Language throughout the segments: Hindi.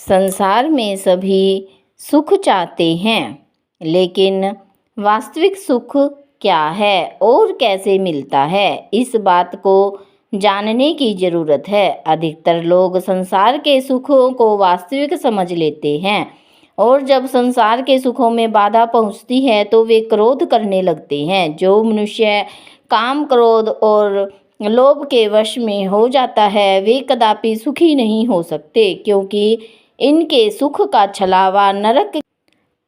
संसार में सभी सुख चाहते हैं, लेकिन वास्तविक सुख क्या है और कैसे मिलता है, इस बात को जानने की ज़रूरत है। अधिकतर लोग संसार के सुखों को वास्तविक समझ लेते हैं और जब संसार के सुखों में बाधा पहुंचती है तो वे क्रोध करने लगते हैं। जो मनुष्य काम, क्रोध और लोभ के वश में हो जाता है वे कदापि सुखी नहीं हो सकते, क्योंकि इनके सुख का छलावा नरक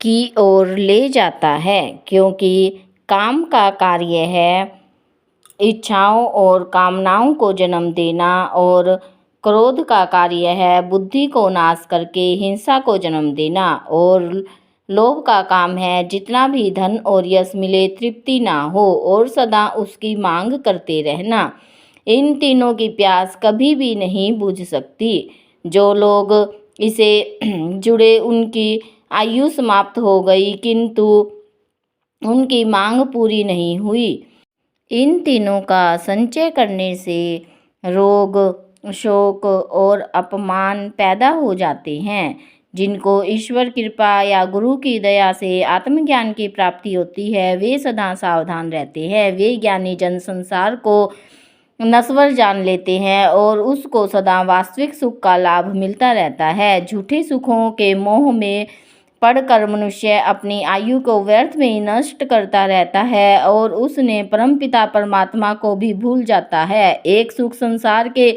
की ओर ले जाता है। क्योंकि काम का कार्य है इच्छाओं और कामनाओं को जन्म देना और क्रोध का कार्य है बुद्धि को नाश करके हिंसा को जन्म देना और लोभ का काम है जितना भी धन और यश मिले तृप्ति ना हो और सदा उसकी मांग करते रहना। इन तीनों की प्यास कभी भी नहीं बुझ सकती। जो लोग इसे जुड़े उनकी आयु समाप्त हो गई, किंतु उनकी मांग पूरी नहीं हुई। इन तीनों का संचय करने से रोग, शोक और अपमान पैदा हो जाते हैं। जिनको ईश्वर कृपा या गुरु की दया से आत्मज्ञान की प्राप्ति होती है वे सदा सावधान रहते हैं। वे ज्ञानी जन संसार को नश्वर जान लेते हैं और उसको सदा वास्तविक सुख का लाभ मिलता रहता है। झूठे सुखों के मोह में पढ़कर मनुष्य अपनी आयु को व्यर्थ में ही नष्ट करता रहता है और उसने परमपिता परमात्मा को भी भूल जाता है। एक सुख संसार के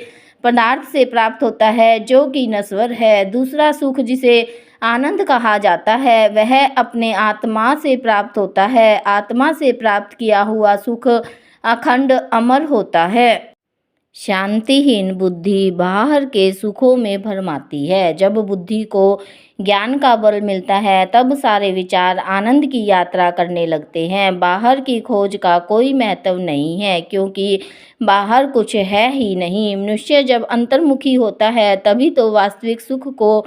पदार्थ से प्राप्त होता है जो कि नश्वर है। दूसरा सुख जिसे आनंद कहा जाता है वह अपने आत्मा से प्राप्त होता है। आत्मा से प्राप्त किया हुआ सुख अखंड अमर होता है। शांतिहीन बुद्धि बाहर के सुखों में भरमाती है। जब बुद्धि को ज्ञान का बल मिलता है तब सारे विचार आनंद की यात्रा करने लगते हैं। बाहर की खोज का कोई महत्व नहीं है, क्योंकि बाहर कुछ है ही नहीं। मनुष्य जब अंतर्मुखी होता है तभी तो वास्तविक सुख को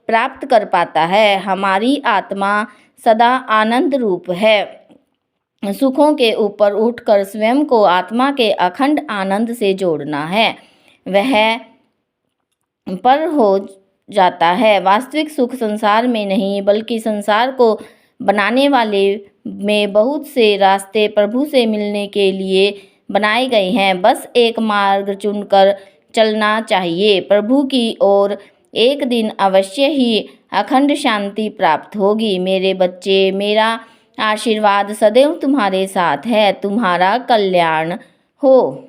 प्राप्त कर पाता है। हमारी आत्मा सदा आनंद रूप है। सुखों के ऊपर उठकर स्वयं को आत्मा के अखंड आनंद से जोड़ना है, वह पर हो जाता है। वास्तविक सुख संसार में नहीं बल्कि संसार को बनाने वाले में बहुत से रास्ते प्रभु से मिलने के लिए बनाए गए हैं। बस एक मार्ग चुनकर चलना चाहिए। प्रभु की ओर एक दिन अवश्य ही अखंड शांति प्राप्त होगी। मेरे बच्चे, मेरा आशीर्वाद सदैव तुम्हारे साथ है। तुम्हारा कल्याण हो।